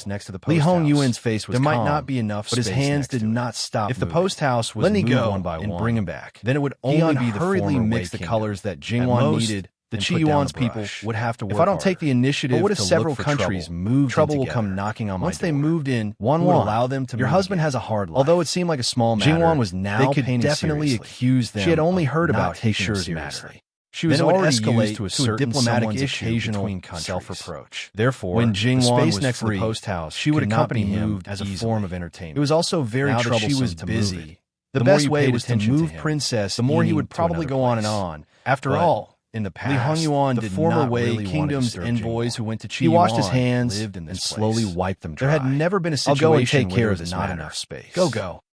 space next to the post Li house. Hongyuan's face was There might calm, not be enough but his space hands next did to it. not stop If the moving. post house was Let me moved go one by and one, bring him back. then it would He only be the hurriedly former mixed Wei the Kingdom. colors that At Jingwan most, needed. The and put down Qiyuan's the people brush. would have to work If I don't harder. take the initiative But what if to several look for countries trouble, moved trouble in will come together? knocking on my Once door. they moved in, One who would would allow them to Your move husband again? has a hard life. Although it seemed like a small matter, Jingwan was now they could painting definitely seriously. accuse them. She had only of heard not about taking Heesher's him matter. seriously. She was Then it would already escalate used to a to a certain diplomatic someone's issue occasional between countries. self-reproach. Therefore, when the Jingwan space was next to the free, post house she would could not accompany be him moved as a easily. form of entertainment. It was also very Now that troublesome she was to busy, move it. the The more best you way paid was to attention to move him, Princess the more he Yining would to probably another go on and place. on. After But all, in the Li past, Hongyuan the did former not Wei really want to kingdoms disturb and Jingwan. boys who went to Qiyuan He washed his hands lived in this and slowly place. wiped them dry. There had never been a I'll situation go and take where care there of was this not matter. enough space. Go.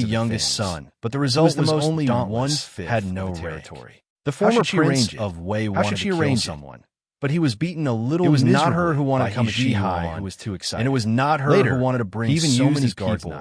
mighty youngest son, but the result was only one-fifth had no territory. The former prince of Wei wanted to kill someone, but he was beaten a little. It was not her who wanted to come Jihai, who was too excited, and it was not her who wanted to bring so many people.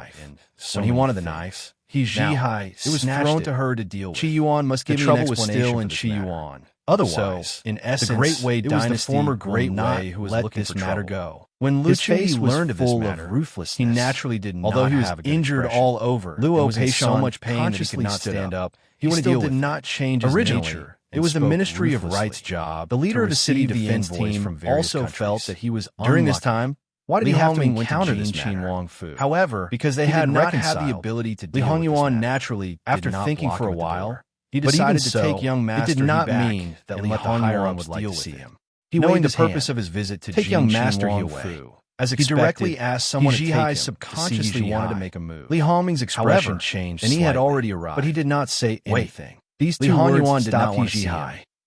When he wanted the knife, he Jihai, it was thrown to her to deal with. Qi Yuan must give me an explanation in Qi Yuan. Otherwise, in essence, the Great Wei Dynasty, it was the former Great Wei who was let this matter go. When Lu Qi learned of this matter, ruthlessness, he naturally did not. Although he was injured all over, Luo was in so much pain that he could not stand up. He still did not change his nature. It was the Ministry of Right's job. The leader of the city defense team also felt that he was during this time. Why did Li Hongming encounter this matter? However, because they had not had the ability to deal with Li Hongyuan naturally, after thinking for a while, he decided to take young master. It did not mean that Li Hongyuan would like to see him. Knowing the purpose of his visit to take young master away, as expected, he directly asked someone to take him. Subconsciously wanted to make a move. Li Hongming's expression changed, and he had already arrived, but he did not say anything. These two words did not want to see him.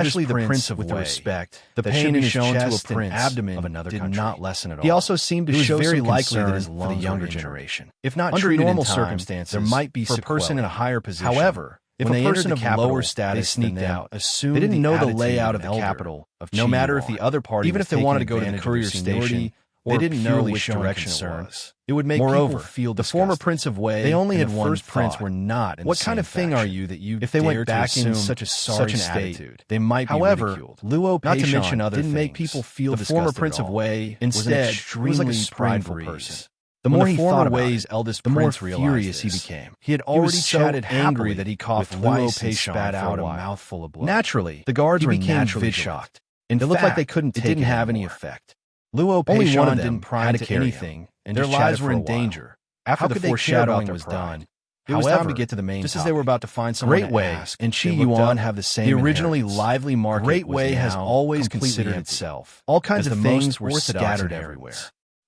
especially the Prince of with the Wei. respect The that pain should in be his shown chest to a prince and abdomen of another did country. not lessen at all. He also seemed to It was show very some likely that concern his for the lungs younger were injured. generation. If not Under treated normal in time, circumstances, there might be for a person sequelae. in a higher position. However, if when a they person entered the of capital, lower they status sneaked than them out, assumed they didn't the know the attitude layout of of an the elder capital of no Qi matter Yuan. if the other party Even was if they taking wanted to go to the advantage of courier their seniority station, or they didn't know purely which showing direction concern. it was. It would make Moreover, people feel the former disgusted. Prince of Wei They only and had the one first prince thought. were not in What the kind same of thing are faction. you that you If they dare went to back in assume such an attitude? attitude, they might be However, ridiculed. Luo Not to Peishan mention other didn't things. make people feel the former disgusted Prince at of all. Wei Instead, was an he was extremely like a spring prideful breeze. person. The When more the he former thought about Wei's it, eldest the more prince realized furious he this. became. He had He was already so chatted angry happily that he coughed with Luo twice and Peishan spat for out a while. mouthful of blood. Naturally, the guards he were became naturally vigilant. shocked. It looked like they couldn't take it didn't have any anymore. effect. Luo Only Peishan one of them didn't pry had into to carry anything, him, and their just lives chatted were for a in while. danger. After How the could they care about foreshadowing their was pride? done, it was time However, to get to the main just topic. as they were about to find someone Great to Wei ask, and they Qi looked Yuan up. have the same The originally inheritance. lively market Great was Wei has now always completely considered empty. itself. All kinds as of the most things were orthodox scattered inheritance. everywhere.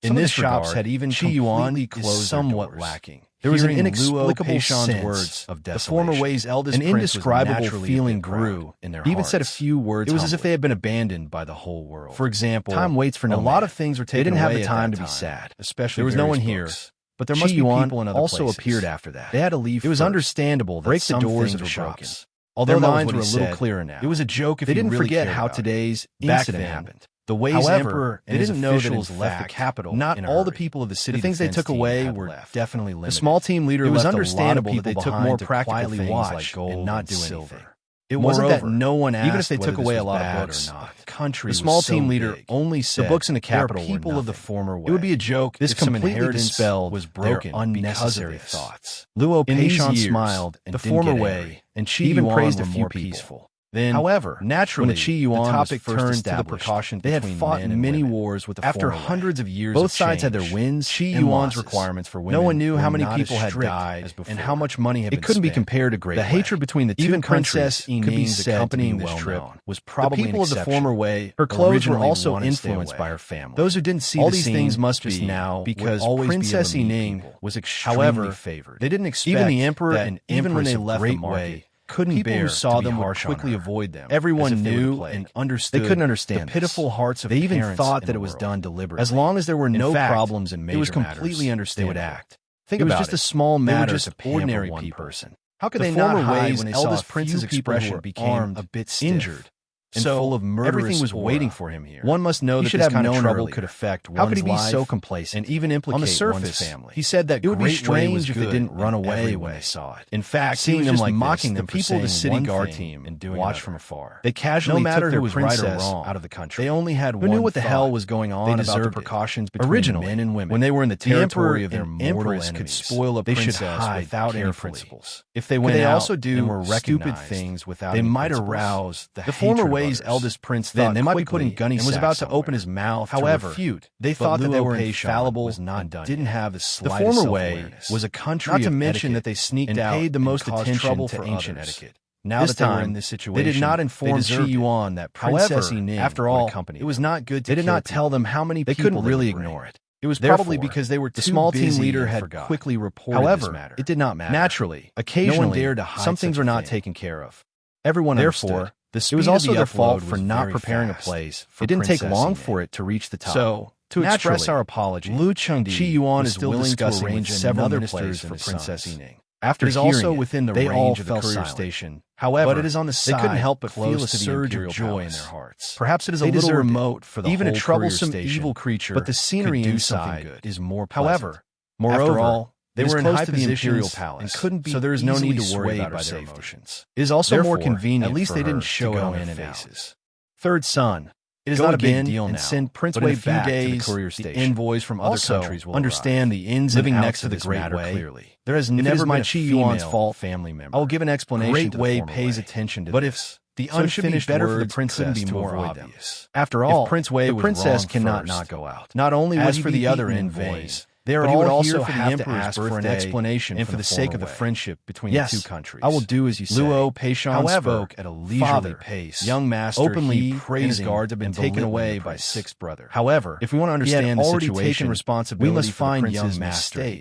In this shops had even completely closed somewhat lacking. There was an inexplicable sense of desolation. The former Wei's eldest prince, an indescribable feeling grew in their hearts. He even said a few words. It was as if they had been abandoned by the whole world. For example, time waits for no man. A lot of things were taken away. They didn't have the time to be sad, especially there was no one here. But there must be people in other places. Also appeared after that. They had to leave. It was understandable that break the doors of the shops. Although their minds were a little clearer now. It was a joke if they didn't forget how today's incident happened. The Wei's emperor and his officials left the capital. Not all the people of the city. The things they took away were definitely limited. The small team leader left understandable that they took more practical things like gold and not do anything. It wasn't that no one asked, even if they took away a lot of books or not. The small team leader only said the books in the capital were people of the former way. It would be a joke. This completely spell was broken. Unnecessary thoughts. Luo Peishan smiled and the former way, and Qi even praised a few people. Then, however, naturally, when the Qi Yuan the topic turned to the precaution they had fought many wars with the after hundreds of years. Both sides had their wins. Qi Yuan's requirements for women. No one knew how many people had died and how much money had been spent. It couldn't be compared to Great Wei. The hatred between the two Princess Yining's accompanying this trip was probably the people of the former Wei. Her clothes were also influenced by her family. Those who didn't see all these things must be now because Princess Yining was extremely favored. They didn't expect even the emperor and even when they left the market. Couldn't bear who saw them would quickly avoid them. Everyone knew and understood. They couldn't understand the pitiful hearts of parents. They even thought that it was done deliberately. As long as there were no problems and major matters, it was completely understandable. They would act. It was just a small matter to ordinary people. How could they not hide when they saw eldest prince's expression became a bit injured? And so full of everything was waiting for him here. One must know that this kind of trouble could affect one's life. How could he be so complacent and even implicate on the surface one's family? He said that it would be strange if they didn't run away when they saw it. In fact, seeing them like mocking them, the people of the city guard team and doing watch from afar. They casually took their princess out of the country. They only had one. Who knew what the hell was going on about the precautions between men and women? When they were in the territory of their mortal enemies, could spoil a princess without any principles. If they went out and were stupid things without, they might arouse the former Wei's eldest prince. Then they might be putting gunny and was about to open his mouth. However, to refute. They thought that they were infallible, didn't have the slightest self-awareness. The former Wei was a country not to mention that they sneaked out and paid the most attention to ancient etiquette. Now that they were in this situation, they did not inform Qi Yuan that Princess Yining, after all, it was not good to. They did not tell them how many people they couldn't really ignore it. It was probably because they were too busy. The small team leader had quickly reported this matter. It did not matter. Naturally, occasionally, no one dared to hide some things were not taken care of. Everyone understood. It was also their fault for not preparing a place. It didn't take long for it to reach the top. So, to express our apology, Qi Yuan is still willing to arrange several ministers for Princess Yining. After hearing within the range of the courier station. However, it is on the side, they couldn't help but feel a surge of joy in their hearts. Perhaps it is a little remote for the even a troublesome evil creature, but the scenery inside is more pleasant. However, moreover, they were in high to the imperial palace and couldn't be, so there is no need to worry about their emotions. It is also more convenient. At least they didn't show it on their faces. Third son, it is not a big deal now. Send Prince Wei back to the courier station. The envoys from other countries will understand the ins and outs of the Great Wei clearly. There has never been a Qi Yuan's fault family member. I will give an explanation. Great Wei pays attention to this. But if the unfinished words be princess couldn't be more obvious. After all, Prince Wei, the princess cannot not go out. Not only was for the other envoys. They are all also here for the emperor's birthday for an explanation and for the sake of the friendship between the two countries. I will do as you say. Luo Peishan spoke at a leisurely pace. Young master, openly praising guards have been taken away by sixth brother. However, if we want to understand the situation, we must find young master.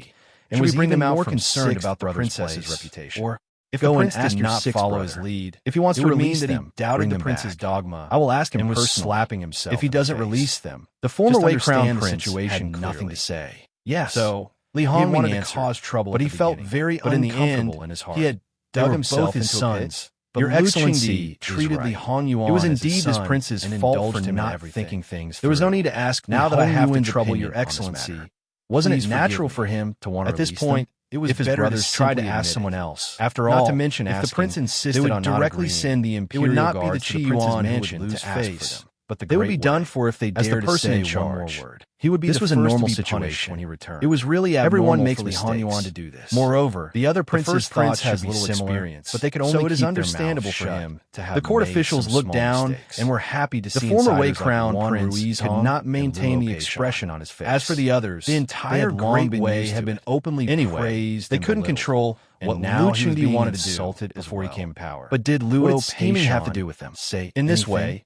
And we bring them out more concerned about the princess's reputation. Or if the prince did not follow his lead, if he wants to release them, he doubted the prince's dogma. I will ask him personally. Slapping himself. If he doesn't release them, the former Wei crown prince had nothing to say. Yes. So Li Hong wanted to cause trouble, but he felt very uncomfortable in his heart. He had dug himself into sons. But Your Excellency treated Li Hong Yuan. It was indeed this prince's fault for not thinking things. There was no need to ask. Now that I have to trouble Your Excellency, wasn't it natural for him to want to? At this point, it was if his brothers tried to ask someone else. After all, not to mention if the prince insisted on directly send the imperial guards to the prince's mansion to ask for them. But they would be done for if they dared to say one more word. He would be this was a normal situation when he returned. It was really everyone makes Li Hong Yuan to do this. Moreover, the other prince's thoughts has little experience, but they could only so it is understandable for him to have. The court officials looked down and were happy to see the former Wei crown prince could not maintain the expression on his face. As for the others, the entire Great Wei had been openly praised. They couldn't control what Liu Qingdi wanted to do before he came to power. But did Luo Peishan have to do with them? Say in this way.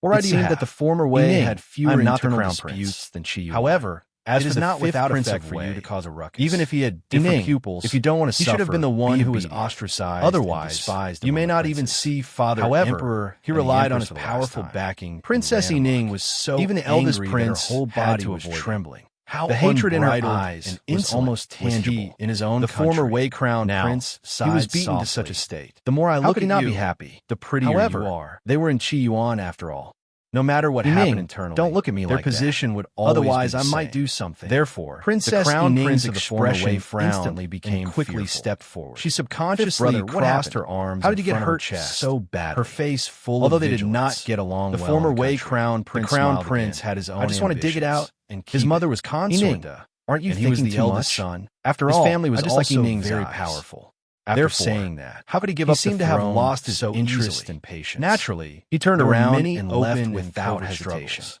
What It right do you seemed have? that the former Wei Ming, had fewer I'm not the internal crown disputes prince. than Qi Yuan. However, As it for is the not fifth without prince effect of for you Wei, to cause a ruckus. even if he had different Ming, pupils, if you don't want to he should have been the one who was ostracized. Otherwise, despised you may among the not even princes. see Father However, Emperor he and the relied on Empress his for the last powerful time. backing. and Princess ran Yining amok. was so Even the eldest angry that her prince whole had body to was avoid him. trembling. How The hatred in her unbridled eyes and was insolent almost was he tangible. in his own The former country. Wei crown Now, prince sighed he was beaten to softly. such a state. The more I How look could he at not you, be happy? the prettier However, you are. They were in Qi Yuan after all. No matter what Yiming, happened internally, don't look at me their like that. position would always Otherwise, be the I might same. do something. Therefore, Princess the crown Yining's prince of the former Wei expression frowned instantly became and quickly fearful. stepped forward. She Fifth subconsciously brother, what crossed happened? her arms How in did you get front of her hurt chest, so badly? her face full Although of they did vigilance. not get along The well former in the Wei country. crown prince, The crown smiled prince again. had his own I just want to dig it out ambitions. and keep His mother it. was Yining, consorta, aren't you and he was thinking the too eldest much? son. After His all, family was I just like also Yining's very eyes. powerful. After Therefore, saying that, how could he give he up seemed the to have throne lost his so interest easily? and patience. Naturally, He turned there were around many and open left and without covert hesitation. struggles.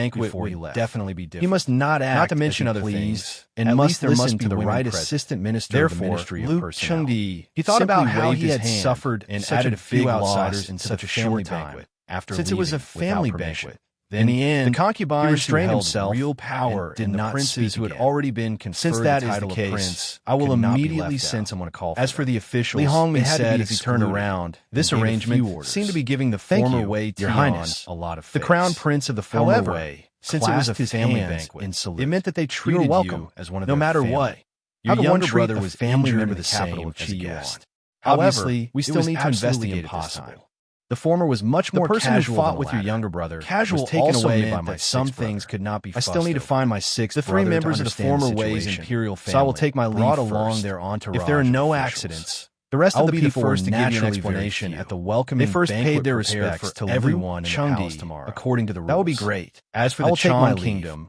banquet before he would left. definitely be different. He must not act not to mention as he other pleased, things, and at must least there listen must be to the women right present. assistant minister of the Therefore, Ministry of Luke Personnel. Chengdi He thought simply about how waved he his had hand suffered and such added a a few big outsiders loss into such the a family short banquet time after since it was a leaving family without banquet. permission. In the end, the concubines he restrained who held himself real power and did and the not princes speak who had again. already been conferred Since that the is title the of case, prince, I will could not be immediately left send out. someone to call for As for them. the officials, Li Hongmin they had to said be as he turned excluded. around, This and gave a arrangement few orders. seemed to be giving the Thank former you, Wei Your Tian Highness. a lot of The face. crown prince of the former However, Wei, since it was a clasped his family hands banquet, in salute. it meant that they You treated were welcome as one of no their matter family. what. Your How younger one brother treat a was family injured member in the the capital same of as he Qiyuan. guessed. However, Obviously, we it still was need to absolutely investigate this time. impossible. The former was much more The person who casual fought than the with your latter. younger brother Casual was taken also away meant by my that some sixth things brother. could not be I still need to fussed find over. my sixth The three brother to members of the understand former the Wei's situation. imperial family So I will take my leave brought first. along their entourage If there are no of officials. accidents, The rest I of will the be the people first were to give you an naturally explanation very at the few. welcoming They first banquet paid their prepared respects for to everyone Lu in the palace Chengdi, tomorrow. according to the rules. That would be great. As for I the will take my Chong leave. kingdom,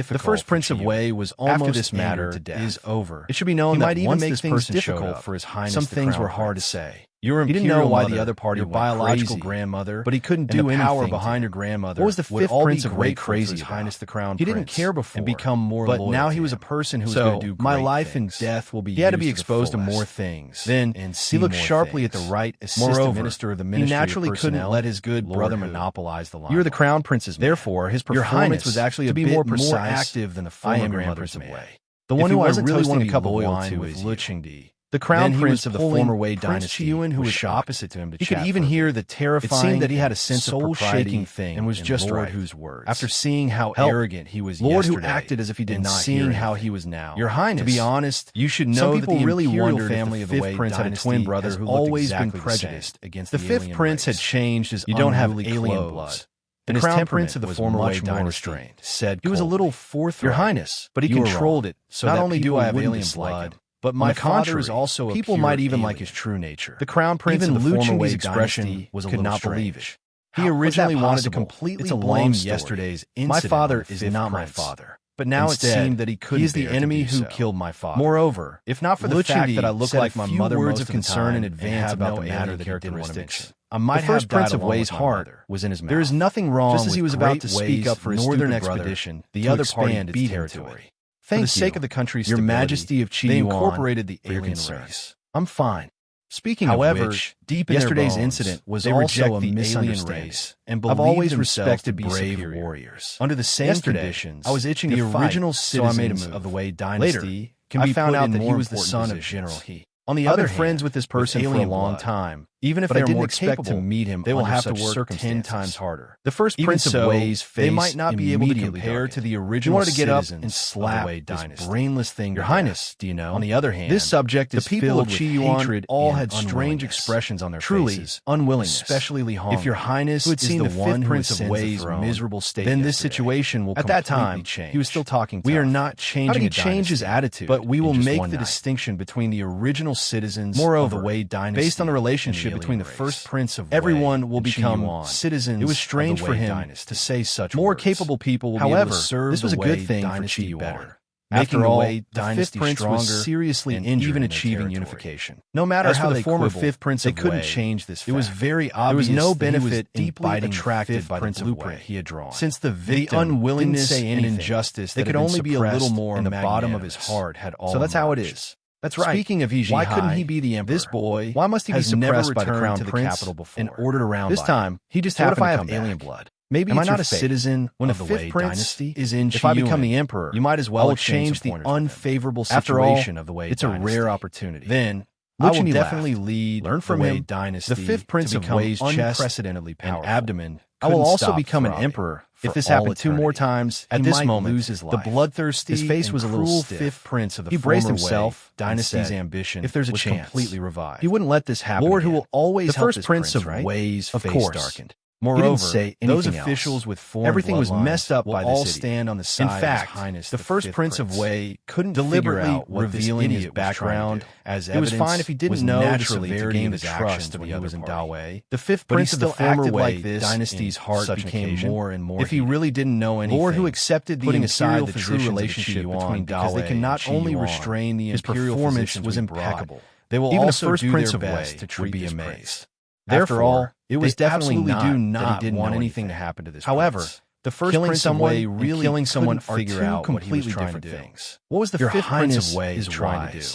difficult. The first Prince for of Ji-Yun. Wei was After almost this matter angered to death. is over. It should be known He that might even once make this things person showed difficult up, for His Highness some the things Crown were hard to Prince. say. Your He didn't know imperial why mother, the other party your went biological crazy, grandmother, but he couldn't and do the power anything behind to her him. grandmother. What was the would fifth all Prince be of Wei grateful crazy to His about? Highness the Crown He Prince didn't care before and become more but loyal now to he was a him. person who was So, going to do my great life things. and death will be He had to used be to the exposed to fullest. more things. Then and he see looked more sharply at things. the right assistant Moreover, minister of the he Ministry naturally of couldn't Personnel, let his good Lord brother Hu. monopolize the limelight. You are the Crown Prince's man. Therefore, his Your performance Highness was actually to a be bit more more precise, active than the I former am your grandmother's grandmother's man. man. The If one he who I wasn't really toasting want a to cup be of loyal wine to with is Lu you. Qingdi, The Crown then he Prince was of the pulling former Wei Prince dynasty Ji-Yun, who was was shocked. opposite to him, to He could chat even further. hear the terrifying, It seemed that he had a sense of soul-shaking propriety thing and was in just Lord right. Hu's words. After seeing how Help. arrogant he was Lord Hu yesterday, acted as if he did and not seeing hear how anything. he was now. Your Highness, to be honest, you should some know people that the really imperial wondered if family the of the fifth Wei prince had a dynasty twin brother has who looked always exactly been the same. prejudiced against The the fifth alien prince had race. changed his You don't have unruly alien clothes. blood. The crown prince of the former Wei dynasty said he was a little forthright, Your Highness, but he controlled it so not only do I have alien blood, but my father is also a people might even like his true nature. The crown prince of the former Wei expression was could not believe it. He originally wanted to completely blame yesterday's incident. My father is not my father. But now it seemed that he couldn't. He is the enemy who killed my father. Moreover, if not for the fact that I look like my mother, words of concern in advance about the matter that he didn't want to mention, I might have Prince of Wei's heart was in his mouth. There is nothing wrong. Just as he was about to speak up for his northern expedition, the other party beat him to it. For the sake of the country's stability, Your Majesty of Qi Yuan, they incorporated the alien race. I'm fine. Speaking of which, deep in yesterday's incident was also a misunderstanding, race, and I've always respected brave warriors. Under the same conditions, I was itching the original citizens of the Wei dynasty. Later, I found out that he was the son of General He. On the other hand, friends with this person for a long time. Even if they didn't expect to meet him, they will have to work 10 times harder. The first prince of Wei's face, they might not be able to compare to the original. He wanted to get up and slap this brainless thing. Your Highness, do you know? On the other hand, this subject is filled with hatred. All had strange expressions on their faces, unwillingness, especially Li Hong. If Your Highness who had seen the one prince of Wei's miserable state, then this situation will completely change. At that time, he was still talking. We are not changing. How did he change his attitude? But we will make the distinction between the original citizens of the Wei dynasty, based on the relationship between the first prince of Wei, everyone will become citizens. It was strange for him to say such more words. Capable people will be able to serve this was a good thing for Qi better. After all, the fifth prince was seriously injured even achieving unification. No matter how the former fifth prince they couldn't change this fact. It was very obvious there was no benefit in deeply attracted by the blueprint he had drawn. Since the unwillingness and injustice that could only be a little more in the bottom of his heart had all. So that's how it is. That's right. Speaking of He, why couldn't he be the emperor? This boy, why must he be suppressed by the crown to the capital before and ordered around? This time, he just happened to come back. Alien blood. Maybe am I not a citizen when the fifth prince is in? If I become the emperor, you might as well change the unfavorable situation of the Wei. It's a rare opportunity. Then I will definitely lead. Learn from him. Dynasty. The fifth prince of Wei's chest, unprecedentedly powerful, and abdomen. I will also become an emperor. If this happened 2 more times, at this moment, lose his life. The bloodthirsty, his face was a little stiff. Fifth prince of the he braced himself. Dynasty's ambition, if there's a chance, completely revived. He wouldn't let this happen. Lord, who will always the first prince of Wei's face darkened. Moreover, those officials with foreign everything was messed up by all stand on the side. In fact, Highness, the first prince of Wei couldn't deliberately revealing his background as evidence. It was fine if he didn't know naturally to gain the trust of the others in Dawei. The fifth prince of the former Wei dynasty's heart became more and more. If he really didn't know anything, Lord who accepted putting aside the true relationship between Dawei, they can not only restrain the imperial performance was impeccable. They will also do their best to treat be amazed. After all, it was definitely not that he didn't want anything to happen to this. However, the first prince of Wei really killing someone figure out completely different things. What was the fifth prince of Wei trying to do?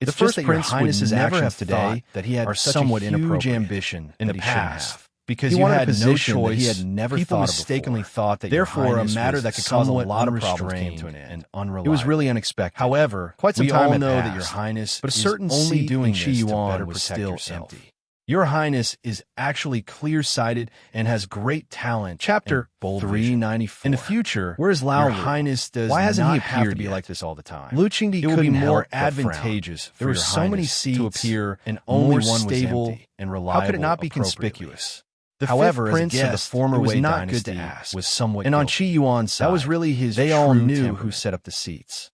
It's the first Prince Highness's actions today that he had somewhat huge ambition in the past. Because he had no choice, he had never people mistakenly thought that therefore a matter that could cause a lot of problems came to an end and unreliable. It was really unexpected. However, quite some time know that Your Highness, but a certain only doing Qi Yuan was still empty. Your Highness is actually clear-sighted and has great talent. Chapter 394. In the future, whereas Your Highness does why hasn't he appeared to be like this all the time? Lu Qingdi could be more advantageous. There were so many seats to appear, and only one stable and reliable. How could it not be conspicuous? However, prince of the former Wei dynasty was somewhat and on Qi Yuan's side, that was really his. They all knew who set up the seats.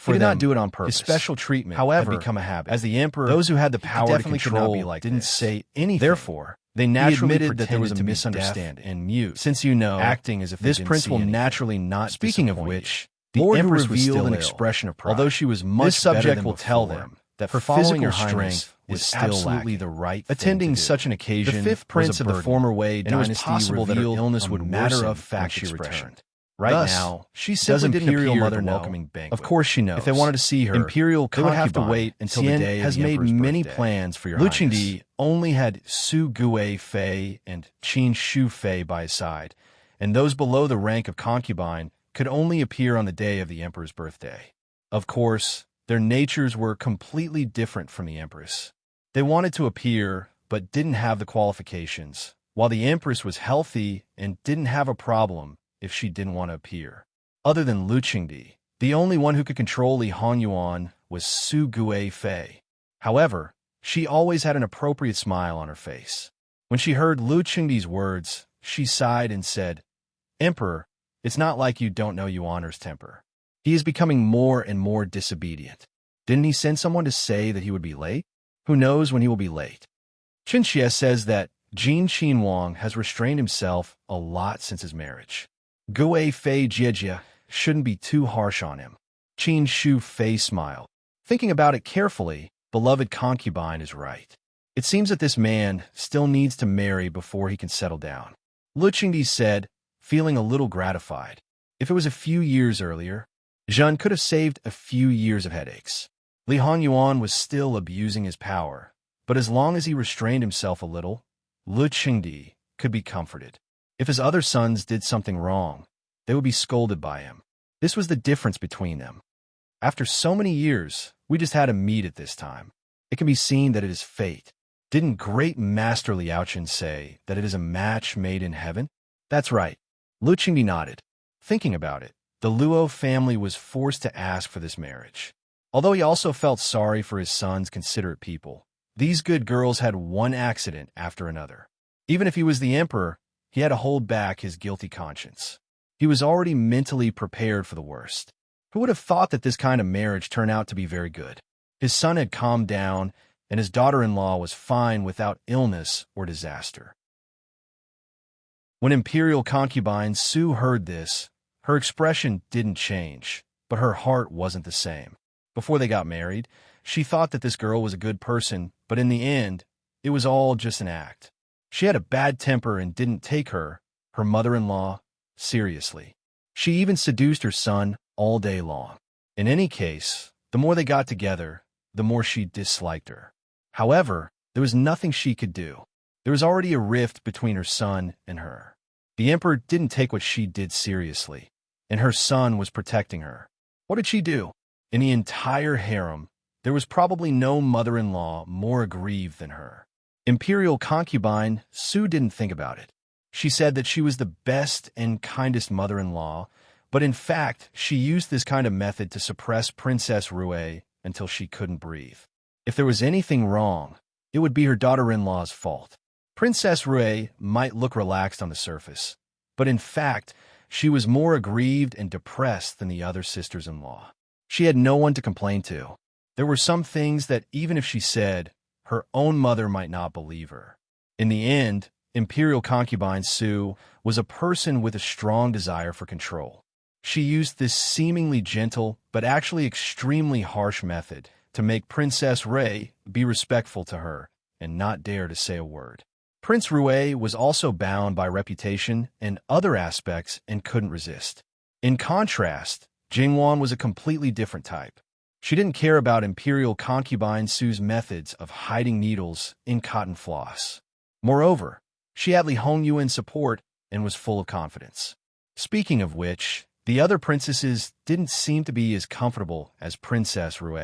He did not do it on purpose. His special treatment, however, had become a habit. As the emperor, those who had the power to control didn't say anything. Therefore, they naturally admitted that there was a misunderstanding and mute. Since you know, acting as if this prince will naturally not. Speaking of which, the empress revealed an expression of pride. Although she was much this subject will tell them that her physical strength was absolutely the right. Attending such an occasion, the fifth prince of the former Wei dynasty revealed that her illness would matter of fact she returned. Right now, she simply didn't Imperial Mother welcoming banquet. Of course she knows. If they wanted to see her, Imperial they would have to wait until the day has made many plans for Your Highness. Lu Qingdi only had Su Gui Fei and Qin Shu Fei by his side, and those below the rank of concubine could only appear on the day of the emperor's birthday. Of course, their natures were completely different from the empress. They wanted to appear, but didn't have the qualifications, while the empress was healthy and didn't have a problem if she didn't want to appear. Other than Lu Qingdi, the only one who could control Li Hongyuan was Su Gui Fei. However, she always had an appropriate smile on her face. When she heard Lu Qingdi's words, she sighed and said, Emperor, it's not like you don't know Yuan's temper. He is becoming more and more disobedient. Didn't he send someone to say that he would be late? Who knows when he will be late? Qin Xie says that Jin Qinhuang has restrained himself a lot since his marriage. Gue Fei Jiejie shouldn't be too harsh on him. Qin Shu Fei smiled. Thinking about it carefully, beloved concubine is right. It seems that this man still needs to marry before he can settle down. Lu Qingdi said, feeling a little gratified. If it was a few years earlier, Zhen could have saved a few years of headaches. Li Hongyuan was still abusing his power, but as long as he restrained himself a little, Lu Qingdi could be comforted. If his other sons did something wrong, they would be scolded by him. This was the difference between them. After so many years, we just had to meet at this time. It can be seen that it is fate. Didn't great Master Liaochen say that it is a match made in heaven? That's right. Lu Qingdi nodded. Thinking about it, the Luo family was forced to ask for this marriage. Although he also felt sorry for his sons' considerate people, these good girls had one accident after another. Even if he was the emperor, he had to hold back his guilty conscience. He was already mentally prepared for the worst. Who would have thought that this kind of marriage turned out to be very good? His son had calmed down, and his daughter-in-law was fine without illness or disaster. When imperial concubine Su heard this, her expression didn't change, but her heart wasn't the same. Before they got married, she thought that this girl was a good person, but in the end, it was all just an act. She had a bad temper and didn't take her mother-in-law, seriously. She even seduced her son all day long. In any case, the more they got together, the more she disliked her. However, there was nothing she could do. There was already a rift between her son and her. The emperor didn't take what she did seriously, and her son was protecting her. What did she do? In the entire harem, there was probably no mother-in-law more aggrieved than her. Imperial concubine Su didn't think about it. She said that she was the best and kindest mother-in-law, but in fact, she used this kind of method to suppress Princess Rue until she couldn't breathe. If there was anything wrong, it would be her daughter-in-law's fault. Princess Rue might look relaxed on the surface, but in fact, she was more aggrieved and depressed than the other sisters-in-law. She had no one to complain to. There were some things that even if she said, her own mother might not believe her. In the end, imperial concubine Su was a person with a strong desire for control. She used this seemingly gentle but actually extremely harsh method to make Princess Rue be respectful to her and not dare to say a word. Prince Rue was also bound by reputation and other aspects and couldn't resist. In contrast, Jingwan was a completely different type. She didn't care about imperial concubine Su's methods of hiding needles in cotton floss. Moreover, she had Li Hongyuan's support and was full of confidence. Speaking of which, the other princesses didn't seem to be as comfortable as Princess Rue.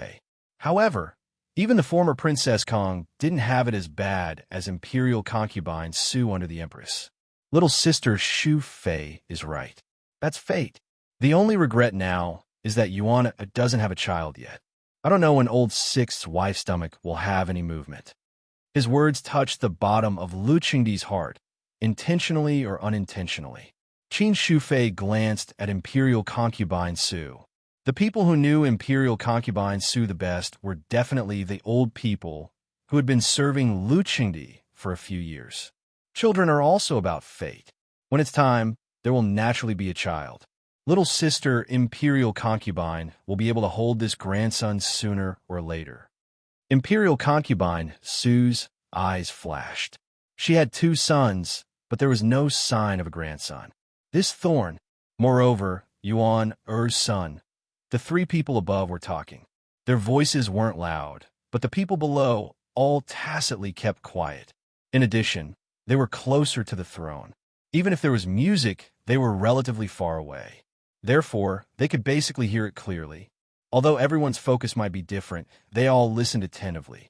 However, even the former Princess Kong didn't have it as bad as imperial concubine Su under the Empress. Little sister Shu Fei is right. That's fate. The only regret now is that Yuan doesn't have a child yet. I don't know when old Sixth's wife's stomach will have any movement. His words touched the bottom of Lu Qingdi's heart, intentionally or unintentionally. Qin Shufei glanced at imperial concubine Su. The people who knew imperial concubine Su the best were definitely the old people who had been serving Lu Qingdi for a few years. Children are also about fate. When it's time, there will naturally be a child. Little sister imperial concubine will be able to hold this grandson sooner or later. Imperial concubine Su's eyes flashed. She had 2 sons, but there was no sign of a grandson. This thorn, moreover, Yuan Er's son. The 3 people above were talking. Their voices weren't loud, but the people below all tacitly kept quiet. In addition, they were closer to the throne. Even if there was music, they were relatively far away. Therefore, they could basically hear it clearly. Although everyone's focus might be different, they all listened attentively.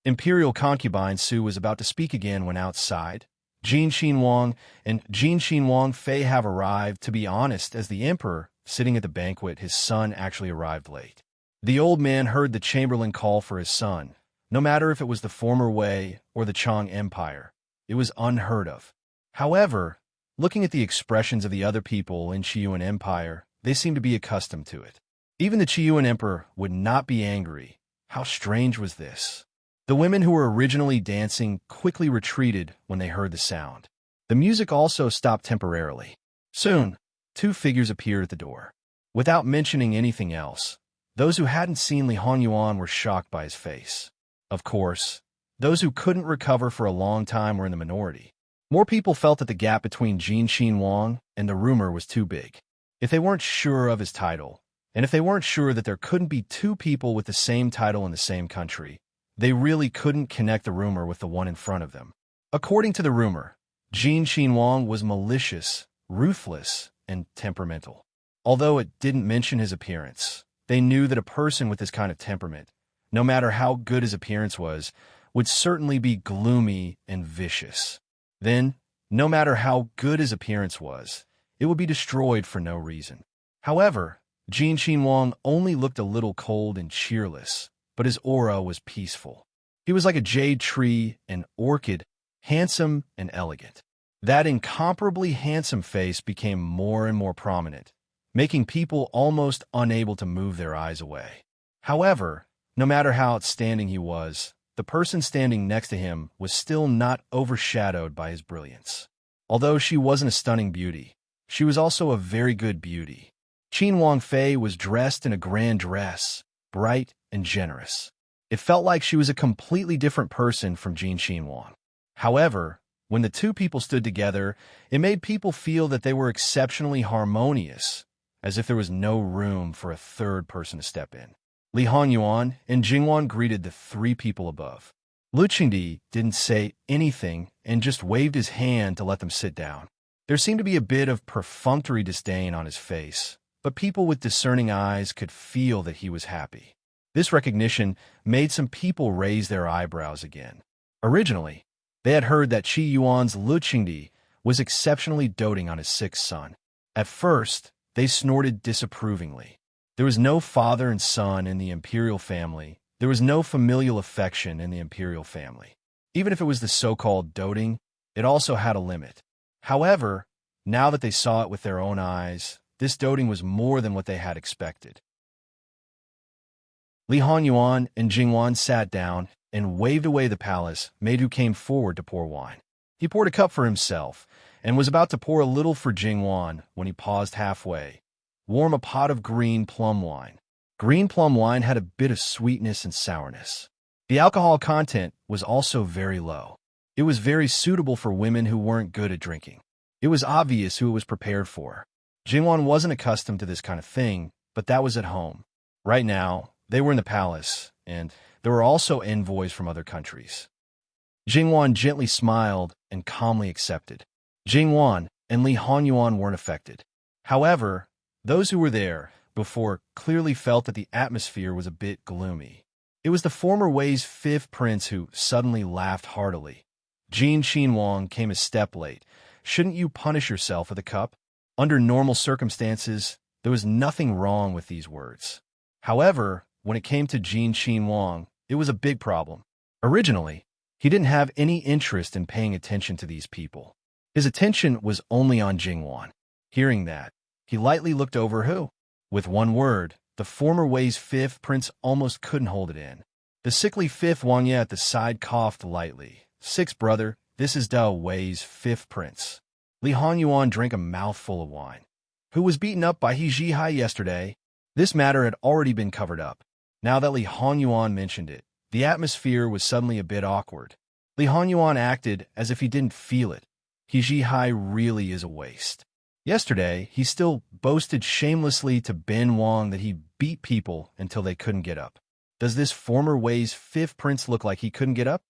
Imperial concubine Su was about to speak again when outside, Jin Xinhuang and Jin Xinhuang Fei have arrived. To be honest, as the emperor, sitting at the banquet, his son actually arrived late. The old man heard the chamberlain call for his son. No matter if it was the former Wei or the Chang Empire, it was unheard of. However, looking at the expressions of the other people in Qiyuan Empire, they seemed to be accustomed to it. Even the Qiyuan Emperor would not be angry. How strange was this? The women who were originally dancing quickly retreated when they heard the sound. The music also stopped temporarily. Soon, two figures appeared at the door. Without mentioning anything else, those who hadn't seen Li Honyuan were shocked by his face. Of course, those who couldn't recover for a long time were in the minority. More people felt that the gap between Jin Xinhuang and the rumor was too big. If they weren't sure of his title, and if they weren't sure that there couldn't be two people with the same title in the same country, they really couldn't connect the rumor with the one in front of them. According to the rumor, Jin Xinhuang was malicious, ruthless, and temperamental. Although it didn't mention his appearance, they knew that a person with this kind of temperament, no matter how good his appearance was, would certainly be gloomy and vicious. Then, no matter how good his appearance was, it would be destroyed for no reason. However, Jin Xinhuang only looked a little cold and cheerless, but his aura was peaceful. He was like a jade tree, an orchid, handsome and elegant. That incomparably handsome face became more and more prominent, making people almost unable to move their eyes away. However, no matter how outstanding he was, the person standing next to him was still not overshadowed by his brilliance. Although she wasn't a stunning beauty, she was also a very good beauty. Qin Wangfei was dressed in a grand dress, bright and generous. It felt like she was a completely different person from Jin Xinhuang. However, when the two people stood together, it made people feel that they were exceptionally harmonious, as if there was no room for a third person to step in. Li Honyuan and Jingwan greeted the three people above. Lu Qingdi didn't say anything and just waved his hand to let them sit down. There seemed to be a bit of perfunctory disdain on his face, but people with discerning eyes could feel that he was happy. This recognition made some people raise their eyebrows again. Originally, they had heard that Qi Yuan's Lu Qingdi was exceptionally doting on his sixth son. At first, they snorted disapprovingly. There was no father and son in the imperial family. There was no familial affection in the imperial family. Even if it was the so-called doting, it also had a limit. However, now that they saw it with their own eyes, this doting was more than what they had expected. Li Honyuan and Jingwan sat down and waved away the palace maid who came forward to pour wine. He poured a cup for himself and was about to pour a little for Jingwan when he paused halfway. Warm a pot of green plum wine. Green plum wine had a bit of sweetness and sourness. The alcohol content was also very low. It was very suitable for women who weren't good at drinking. It was obvious who it was prepared for. Jingwan wasn't accustomed to this kind of thing, but that was at home. Right now, they were in the palace, and there were also envoys from other countries. Jingwan gently smiled and calmly accepted. Jingwan and Li Honyuan weren't affected. However, those who were there before clearly felt that the atmosphere was a bit gloomy. It was the former Wei's fifth prince who suddenly laughed heartily. Jin Xinhuang came a step late. Shouldn't you punish yourself with a cup? Under normal circumstances, there was nothing wrong with these words. However, when it came to Jin Xinhuang, it was a big problem. Originally, he didn't have any interest in paying attention to these people. His attention was only on Jingwan. Hearing that, he lightly looked over who? With one word, the former Wei's fifth prince almost couldn't hold it in. The sickly fifth Wang Ye at the side coughed lightly. Sixth brother, this is Da Wei's fifth prince. Li Honyuan drank a mouthful of wine. Who was beaten up by He Zhihai yesterday? This matter had already been covered up. Now that Li Honyuan mentioned it, the atmosphere was suddenly a bit awkward. Li Honyuan acted as if he didn't feel it. He Zhihai really is a waste. Yesterday, he still boasted shamelessly to Ben Wang that he beat people until they couldn't get up. Does this former Wei's fifth prince look like he couldn't get up?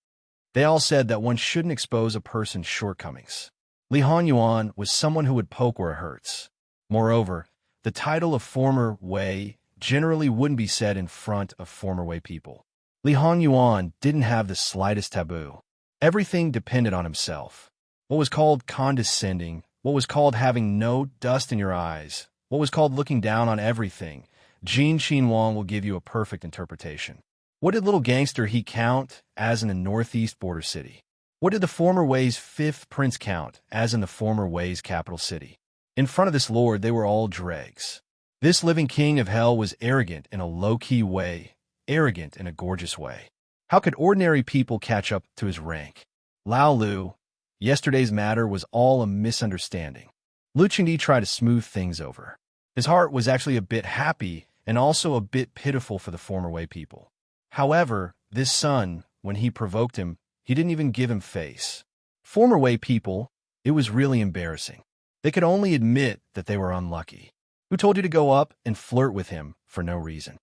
They all said that one shouldn't expose a person's shortcomings. Li Honyuan was someone who would poke where it hurts. Moreover, the title of former Wei generally wouldn't be said in front of former Wei people. Li Honyuan didn't have the slightest taboo. Everything depended on himself. What was called condescending, what was called having no dust in your eyes, what was called looking down on everything, Jin Xinhuang will give you a perfect interpretation. What did little gangster he count as in a northeast border city? What did the former Wei's fifth prince count as in the former Wei's capital city? In front of this lord, they were all dregs. This living king of hell was arrogant in a low-key way, arrogant in a gorgeous way. How could ordinary people catch up to his rank? Lao Lu, yesterday's matter was all a misunderstanding. Lu Qingdi tried to smooth things over. His heart was actually a bit happy and also a bit pitiful for the former Wei people. However, this son, when he provoked him, he didn't even give him face. Former Wei people, it was really embarrassing. They could only admit that they were unlucky. Who told you to go up and flirt with him for no reason?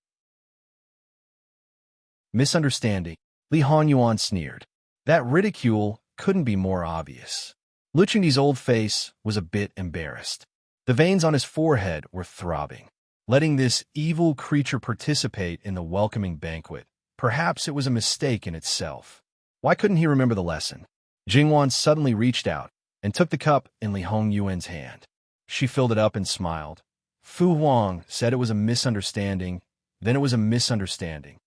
Misunderstanding. Li Hanyuan sneered. That ridicule couldn't be more obvious. Lu Qingdi's old face was a bit embarrassed. The veins on his forehead were throbbing. Letting this evil creature participate in the welcoming banquet, perhaps it was a mistake in itself. Why couldn't he remember the lesson? Jingwan suddenly reached out and took the cup in Li Hongyuan's hand. She filled it up and smiled. Fu Huang said it was a misunderstanding, then it was a misunderstanding.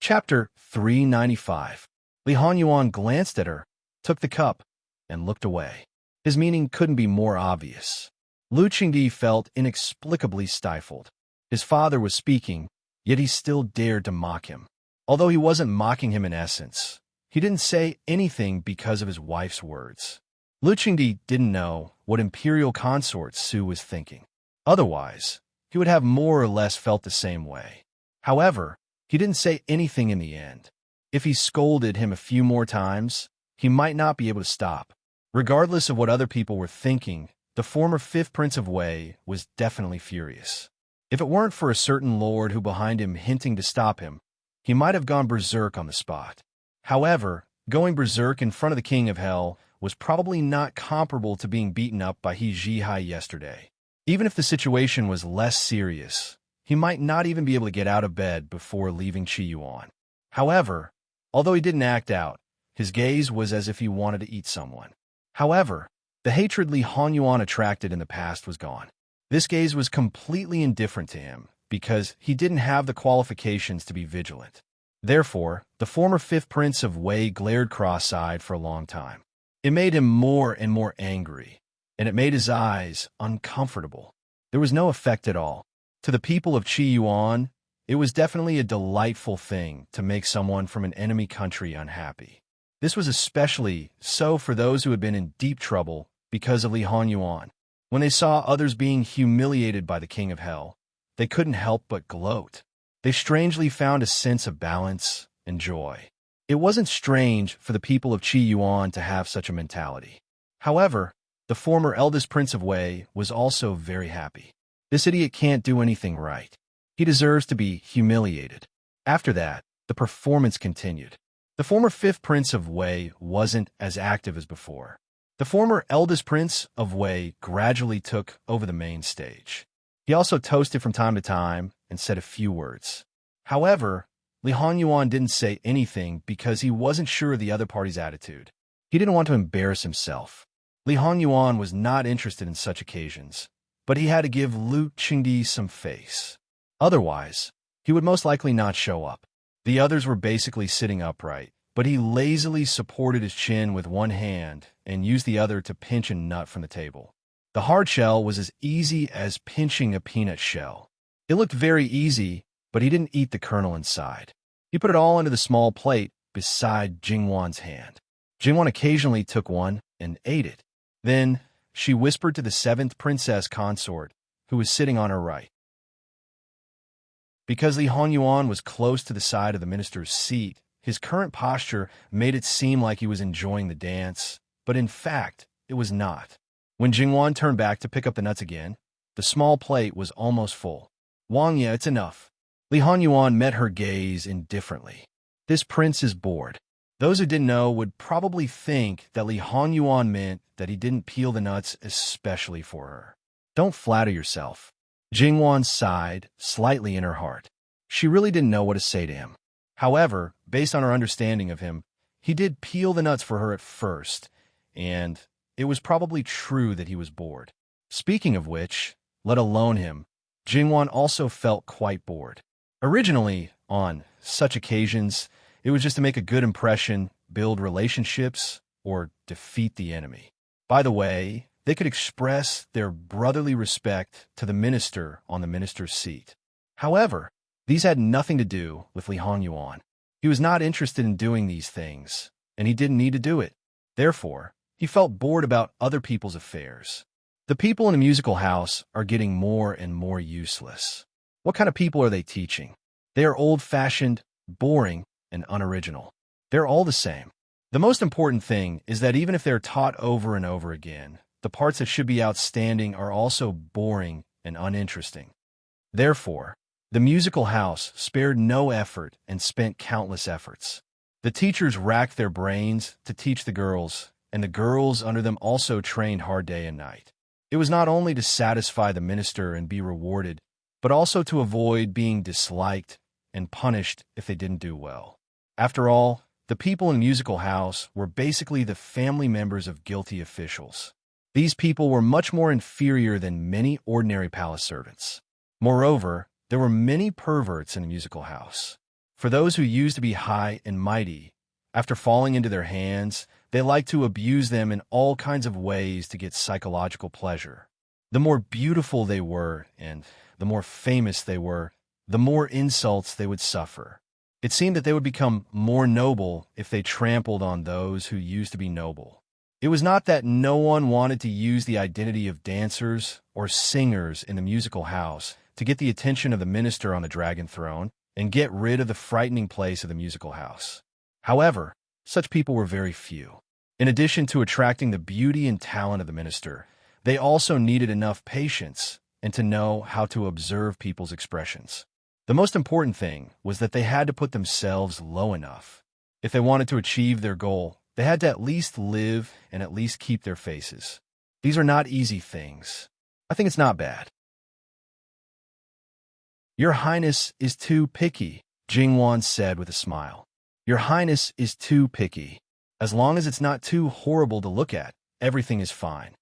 Chapter 395. Li Hanyuan glanced at her, took the cup, and looked away. His meaning couldn't be more obvious. Lu Qingdi felt inexplicably stifled. His father was speaking, yet he still dared to mock him. Although he wasn't mocking him in essence, he didn't say anything because of his wife's words. Lu Qingdi didn't know what imperial consort Su was thinking. Otherwise, he would have more or less felt the same way. However, he didn't say anything in the end. If he scolded him a few more times, he might not be able to stop. Regardless of what other people were thinking, the former fifth prince of Wei was definitely furious. If it weren't for a certain lord who behind him hinting to stop him, he might have gone berserk on the spot. However, going berserk in front of the king of hell was probably not comparable to being beaten up by He Zhihai yesterday. Even if the situation was less serious, he might not even be able to get out of bed before leaving Qiyuan. However, although he didn't act out, his gaze was as if he wanted to eat someone. However, the hatred Li Hanyuan attracted in the past was gone. This gaze was completely indifferent to him because he didn't have the qualifications to be vigilant. Therefore, the former fifth prince of Wei glared cross-eyed for a long time. It made him more and more angry, and it made his eyes uncomfortable. There was no effect at all. To the people of Qiyuan, it was definitely a delightful thing to make someone from an enemy country unhappy. This was especially so for those who had been in deep trouble because of Li Hanyuan. When they saw others being humiliated by the king of hell, they couldn't help but gloat. They strangely found a sense of balance and joy. It wasn't strange for the people of Qiyuan to have such a mentality. However, the former eldest prince of Wei was also very happy. This idiot can't do anything right. He deserves to be humiliated. After that, the performance continued. The former fifth prince of Wei wasn't as active as before. The former eldest prince of Wei gradually took over the main stage. He also toasted from time to time and said a few words. However, Li Hanyuan didn't say anything because he wasn't sure of the other party's attitude. He didn't want to embarrass himself. Li Hanyuan was not interested in such occasions, but he had to give Lu Qingdi some face. Otherwise, he would most likely not show up. The others were basically sitting upright, but he lazily supported his chin with one hand and used the other to pinch a nut from the table. The hard shell was as easy as pinching a peanut shell. It looked very easy, but he didn't eat the kernel inside. He put it all into the small plate beside Jingwan's hand. Jingwan occasionally took one and ate it. Then, she whispered to the seventh princess consort, who was sitting on her right. Because Li Hanyuan was close to the side of the minister's seat, his current posture made it seem like he was enjoying the dance, but in fact, it was not. When Jingwan turned back to pick up the nuts again, the small plate was almost full. Wang, yeah, it's enough. Li Hanyuan met her gaze indifferently. This prince is bored. Those who didn't know would probably think that Li Hanyuan meant that he didn't peel the nuts especially for her. Don't flatter yourself. Jingwan sighed slightly in her heart. She really didn't know what to say to him. However, based on her understanding of him, he did peel the nuts for her at first, and it was probably true that he was bored. Speaking of which, let alone him, Jingwan also felt quite bored. Originally, on such occasions, it was just to make a good impression, build relationships, or defeat the enemy. By the way, they could express their brotherly respect to the minister on the minister's seat. However, these had nothing to do with Li Hongyuan. He was not interested in doing these things, and he didn't need to do it. Therefore, he felt bored about other people's affairs. The people in the musical house are getting more and more useless. What kind of people are they teaching? They are old-fashioned, boring, and unoriginal. They're all the same. The most important thing is that even if they're taught over and over again, the parts that should be outstanding are also boring and uninteresting. Therefore, the musical house spared no effort and spent countless efforts. The teachers racked their brains to teach the girls, and the girls under them also trained hard day and night. It was not only to satisfy the minister and be rewarded, but also to avoid being disliked and punished if they didn't do well. After all, the people in the musical house were basically the family members of guilty officials. These people were much more inferior than many ordinary palace servants. Moreover, there were many perverts in the musical house. For those who used to be high and mighty, after falling into their hands, they liked to abuse them in all kinds of ways to get psychological pleasure. The more beautiful they were, and the more famous they were, the more insults they would suffer. It seemed that they would become more noble if they trampled on those who used to be noble. It was not that no one wanted to use the identity of dancers or singers in the musical house to get the attention of the minister on the dragon throne and get rid of the frightening place of the musical house. However, such people were very few. In addition to attracting the beauty and talent of the minister, they also needed enough patience and to know how to observe people's expressions. The most important thing was that they had to put themselves low enough. If they wanted to achieve their goal, they had to at least live and at least keep their faces. These are not easy things. I think it's not bad. Your Highness is too picky, Jingwan said with a smile. Your Highness is too picky. As long as it's not too horrible to look at, everything is fine.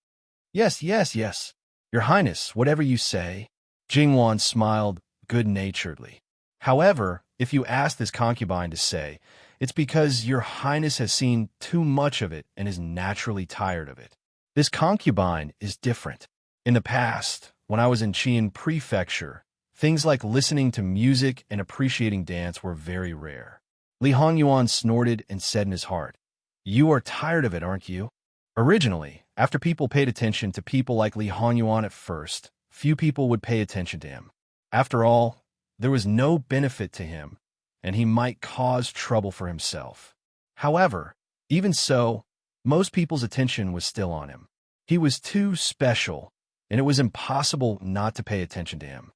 Yes. Your Highness, whatever you say. Jingwan smiled good-naturedly. However, if you ask this concubine to say, it's because your Highness has seen too much of it and is naturally tired of it. This concubine is different. In the past, when I was in Qian Prefecture, things like listening to music and appreciating dance were very rare. Li Hongyuan snorted and said in his heart, "You are tired of it, aren't you?" Originally, after people paid attention to people like Li Hongyuan at first, few people would pay attention to him. After all, there was no benefit to him, and he might cause trouble for himself. However, even so, most people's attention was still on him. He was too special, and it was impossible not to pay attention to him.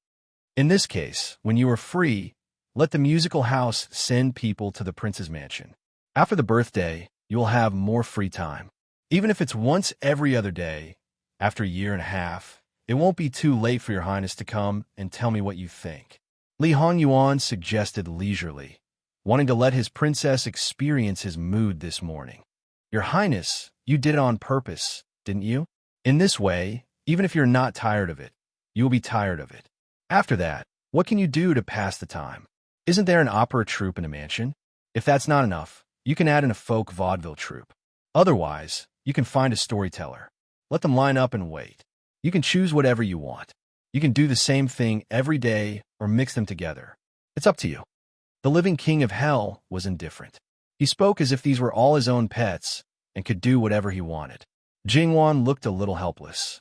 In this case, when you are free, let the musical house send people to the prince's mansion. After the birthday, you will have more free time. Even if it's once every other day, after a year and a half, it won't be too late for your Highness to come and tell me what you think. Li Hongyuan suggested leisurely, wanting to let his princess experience his mood this morning. Your Highness, you did it on purpose, didn't you? In this way, even if you're not tired of it, you will be tired of it. After that, what can you do to pass the time? Isn't there an opera troupe in a mansion? If that's not enough, you can add in a folk vaudeville troupe. Otherwise, you can find a storyteller. Let them line up and wait. You can choose whatever you want. You can do the same thing every day or mix them together. It's up to you. The living king of hell was indifferent. He spoke as if these were all his own pets and could do whatever he wanted. Jingwan looked a little helpless.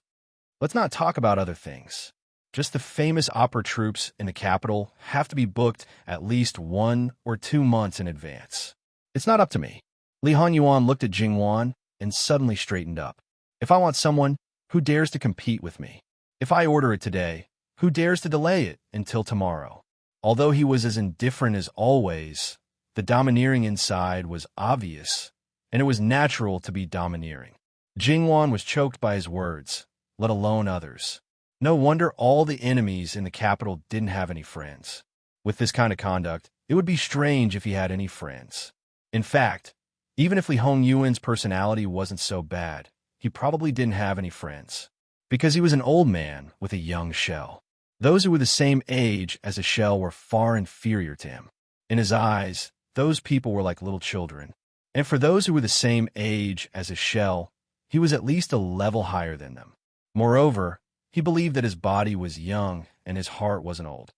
Let's not talk about other things. Just the famous opera troupes in the capital have to be booked at least 1 or 2 months in advance. It's not up to me. Li Hongyuan looked at Jingwan and suddenly straightened up. If I want someone, who dares to compete with me? If I order it today, who dares to delay it until tomorrow? Although he was as indifferent as always, the domineering inside was obvious, and it was natural to be domineering. Jingwan was choked by his words, let alone others. No wonder all the enemies in the capital didn't have any friends. With this kind of conduct, it would be strange if he had any friends. In fact, even if Li Hongyuan's personality wasn't so bad, he probably didn't have any friends. Because he was an old man with a young shell. Those who were the same age as a shell were far inferior to him. In his eyes, those people were like little children. And for those who were the same age as his shell, he was at least a level higher than them. Moreover, he believed that his body was young and his heart wasn't old.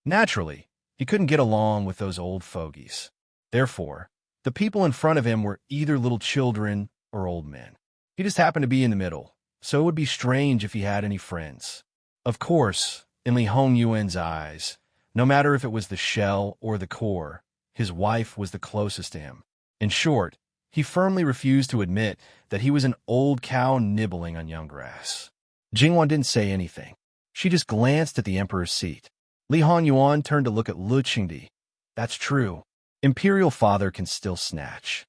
Naturally, he couldn't get along with those old fogies. Therefore, the people in front of him were either little children or old men. He just happened to be in the middle, so it would be strange if he had any friends. Of course, in Li Hongyuan's eyes, no matter if it was the shell or the core, his wife was the closest to him. In short, he firmly refused to admit that he was an old cow nibbling on young grass. Jingwan didn't say anything. She just glanced at the emperor's seat. Li Hongyuan turned to look at Lu Qingdi. That's true. Imperial father can still snatch.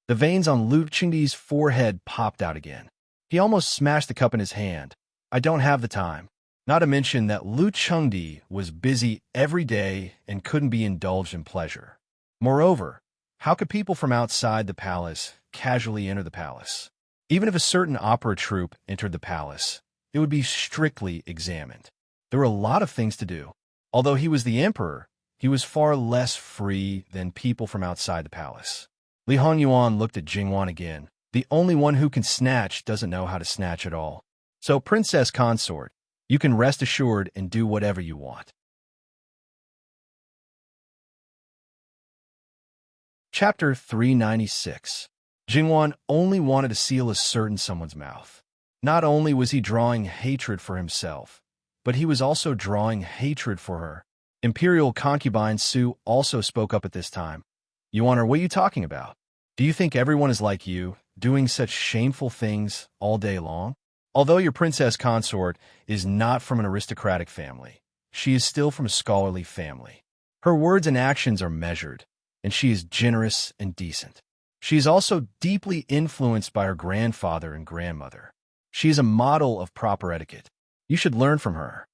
The veins on Lu Qingdi's forehead popped out again. He almost smashed the cup in his hand. I don't have the time. Not to mention that Lu Qingdi was busy every day and couldn't be indulged in pleasure. Moreover, how could people from outside the palace casually enter the palace? Even if a certain opera troupe entered the palace, it would be strictly examined. There were a lot of things to do. Although he was the emperor, he was far less free than people from outside the palace. Li Hongyuan looked at Jingwan again. The only one who can snatch doesn't know how to snatch at all. So, princess consort, you can rest assured and do whatever you want. Chapter 396. Jingwan only wanted to seal a certain someone's mouth. Not only was he drawing hatred for himself, but he was also drawing hatred for her. Imperial concubine Su also spoke up at this time. Yuan, what are you talking about? Do you think everyone is like you, doing such shameful things all day long? Although your princess consort is not from an aristocratic family, she is still from a scholarly family. Her words and actions are measured, and she is generous and decent. She is also deeply influenced by her grandfather and grandmother. She is a model of proper etiquette. You should learn from her.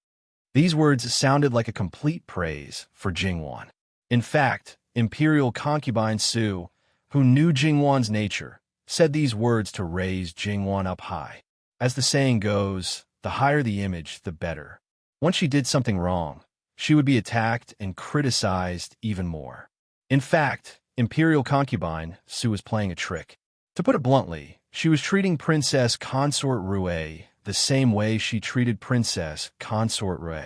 These words sounded like a complete praise for Jingwan. In fact, Imperial concubine Su, who knew Jingwan's nature, said these words to raise Jingwan up high. As the saying goes, the higher the image, the better. Once she did something wrong, she would be attacked and criticized even more. In fact, Imperial concubine Su was playing a trick. To put it bluntly, she was treating Princess Consort Rue the same way she treated Princess Consort Rue.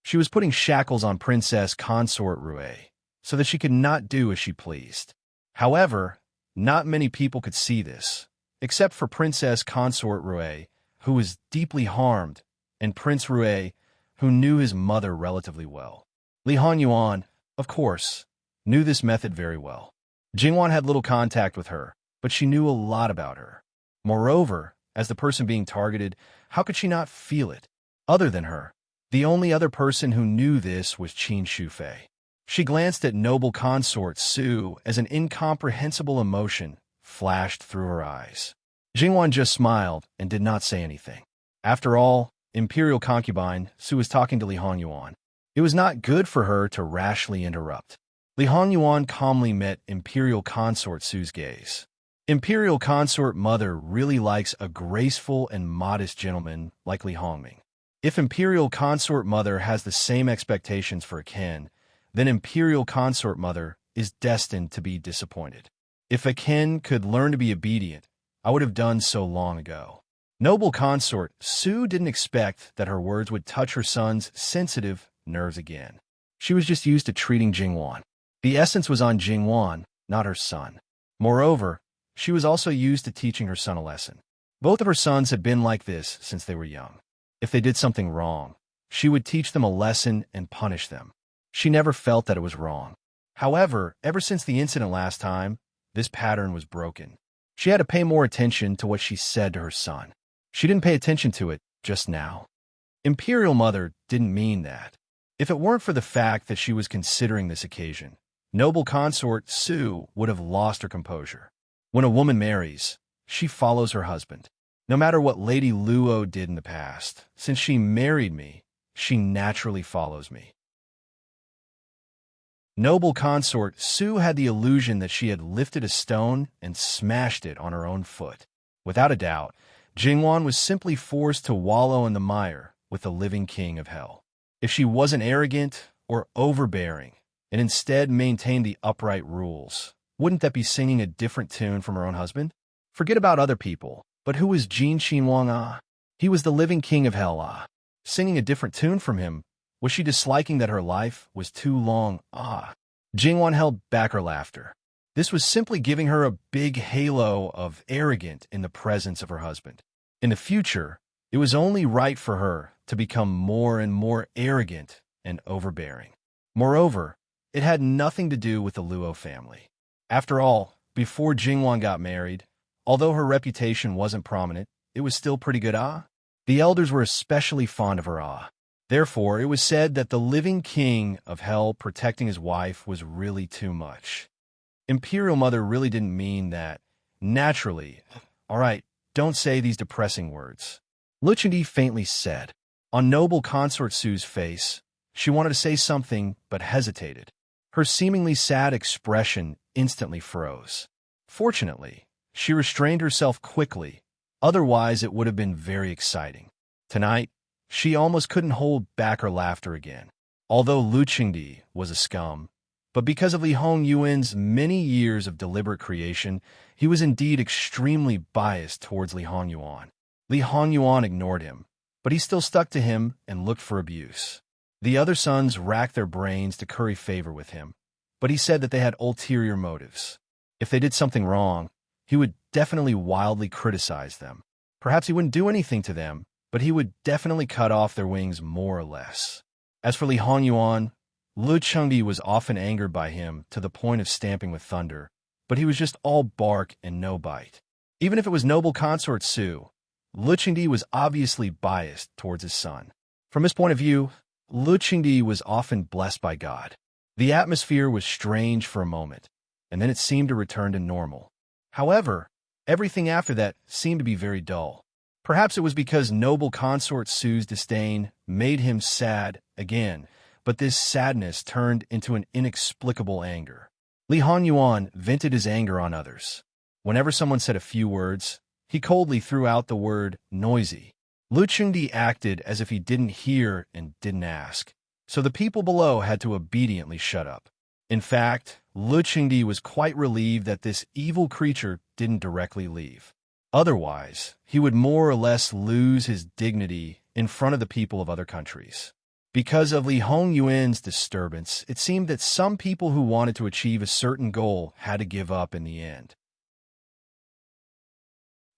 She was putting shackles on Princess Consort Rue so that she could not do as she pleased. However, not many people could see this, except for Princess Consort Rue, who was deeply harmed, and Prince Rue, who knew his mother relatively well. Li Hongyuan, of course, knew this method very well. Jingwan had little contact with her, but she knew a lot about her. Moreover, as the person being targeted, how could she not feel it? Other than her, the only other person who knew this was Qin Shufei. She glanced at noble consort Su as an incomprehensible emotion flashed through her eyes. Jingwan just smiled and did not say anything. After all, Imperial concubine Su was talking to Li Hongyuan. It was not good for her to rashly interrupt. Li Hongyuan calmly met Imperial consort Su's gaze. Imperial consort mother really likes a graceful and modest gentleman like Li Hongming. If Imperial consort mother has the same expectations for a Ken, then Imperial consort mother is destined to be disappointed. If a Ken could learn to be obedient, I would have done so long ago. Noble consort Su didn't expect that her words would touch her son's sensitive nerves again. She was just used to treating Jingwan. The essence was on Jingwan, not her son. Moreover, she was also used to teaching her son a lesson. Both of her sons had been like this since they were young. If they did something wrong, she would teach them a lesson and punish them. She never felt that it was wrong. However, ever since the incident last time, this pattern was broken. She had to pay more attention to what she said to her son. She didn't pay attention to it just now. Imperial Mother didn't mean that. If it weren't for the fact that she was considering this occasion, noble consort Su would have lost her composure. When a woman marries, she follows her husband. No matter what Lady Luo did in the past, since she married me, she naturally follows me. Noble consort Su had the illusion that she had lifted a stone and smashed it on her own foot. Without a doubt, Jingwan was simply forced to wallow in the mire with the living king of hell. If she wasn't arrogant or overbearing, and instead maintained the upright rules, wouldn't that be singing a different tune from her own husband? Forget about other people, but who was Jin Xinhuang Ah? He was the living king of hell Ah. Singing a different tune from him, was she disliking that her life was too long Ah? Jingwan held back her laughter. This was simply giving her a big halo of arrogant in the presence of her husband. In the future, it was only right for her to become more and more arrogant and overbearing. Moreover, it had nothing to do with the Luo family. After all, before Jingwan got married, although her reputation wasn't prominent, it was still pretty good Ah. The elders were especially fond of her Ah. Therefore, it was said that the living king of hell protecting his wife was really too much. Imperial Mother really didn't mean that. Naturally. All right, don't say these depressing words. Luchindi faintly said. On noble consort Su's face, she wanted to say something but hesitated. Her seemingly sad expression instantly froze. Fortunately, she restrained herself quickly, otherwise it would have been very exciting. Tonight, she almost couldn't hold back her laughter again. Although Lu Qingdi was a scum, but because of Li Hongyuan's many years of deliberate creation, he was indeed extremely biased towards Li Hongyuan. Li Hongyuan ignored him, but he still stuck to him and looked for abuse. The other sons racked their brains to curry favor with him, but he said that they had ulterior motives. If they did something wrong, he would definitely wildly criticize them. Perhaps he wouldn't do anything to them, but he would definitely cut off their wings more or less. As for Li Hongyuan, Lu Chengdi was often angered by him to the point of stamping with thunder, but he was just all bark and no bite. Even if it was noble consort Su, Lu Chengdi was obviously biased towards his son. From his point of view, Lu Chengdi was often blessed by God. The atmosphere was strange for a moment, and then it seemed to return to normal. However, everything after that seemed to be very dull. Perhaps it was because noble consort Su's disdain made him sad again, but this sadness turned into an inexplicable anger. Li Hongyuan vented his anger on others. Whenever someone said a few words, he coldly threw out the word noisy. Lu Chengdi acted as if he didn't hear and didn't ask, so the people below had to obediently shut up. In fact, Lu Chengdi was quite relieved that this evil creature didn't directly leave. Otherwise, he would more or less lose his dignity in front of the people of other countries. Because of Li Hongyuan's disturbance, it seemed that some people who wanted to achieve a certain goal had to give up in the end.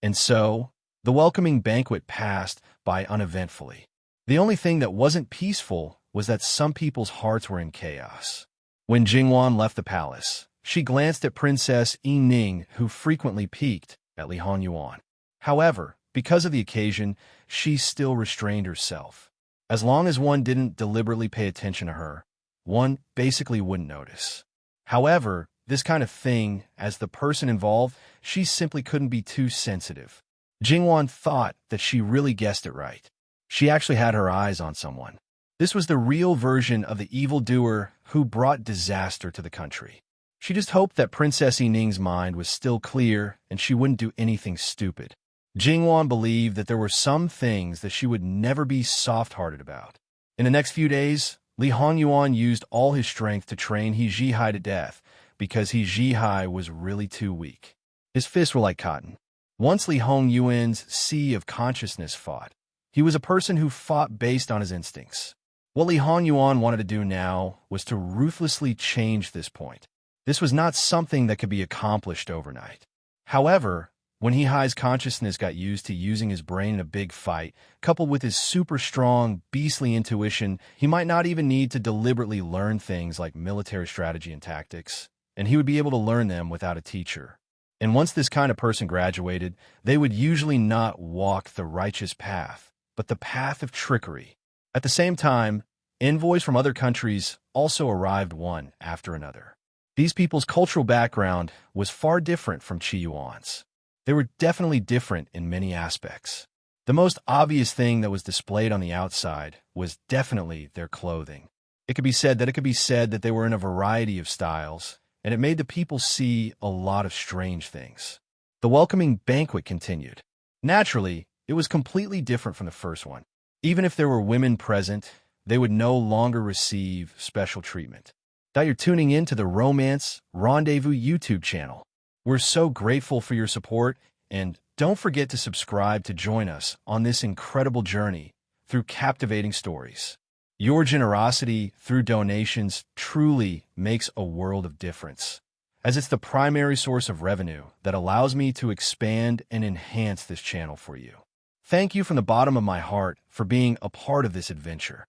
And so, the welcoming banquet passed by uneventfully. The only thing that wasn't peaceful was that some people's hearts were in chaos. When Jingwan left the palace, she glanced at Princess Yining, who frequently peeked at Li Hongyuan. However, because of the occasion, she still restrained herself. As long as one didn't deliberately pay attention to her, one basically wouldn't notice. However, this kind of thing, as the person involved, she simply couldn't be too sensitive. Jingwan thought that she really guessed it right. She actually had her eyes on someone. This was the real version of the evildoer who brought disaster to the country. She just hoped that Princess Yining's mind was still clear and she wouldn't do anything stupid. Jingwan believed that there were some things that she would never be soft-hearted about. In the next few days, Li Hongyuan used all his strength to train He Zhihai to death because He Zhihai was really too weak. His fists were like cotton. Once Li Hongyuan's sea of consciousness fought, he was a person who fought based on his instincts. What Li Hongyuan wanted to do now was to ruthlessly change this point. This was not something that could be accomplished overnight. However, when He Hai's consciousness got used to using his brain in a big fight, coupled with his super strong, beastly intuition, he might not even need to deliberately learn things like military strategy and tactics, and he would be able to learn them without a teacher. And once this kind of person graduated, they would usually not walk the righteous path, but the path of trickery. At the same time, envoys from other countries also arrived one after another. These people's cultural background was far different from Qi Yuan's. They were definitely different in many aspects. The most obvious thing that was displayed on the outside was definitely their clothing. It could be said that they were in a variety of styles, and it made the people see a lot of strange things. The welcoming banquet continued. Naturally, it was completely different from the first one. Even if there were women present, they would no longer receive special treatment. that you're tuning in to the Romance Rendezvous YouTube channel. We're so grateful for your support, and don't forget to subscribe to join us on this incredible journey through captivating stories. Your generosity through donations truly makes a world of difference, as it's the primary source of revenue that allows me to expand and enhance this channel for you. Thank you from the bottom of my heart for being a part of this adventure.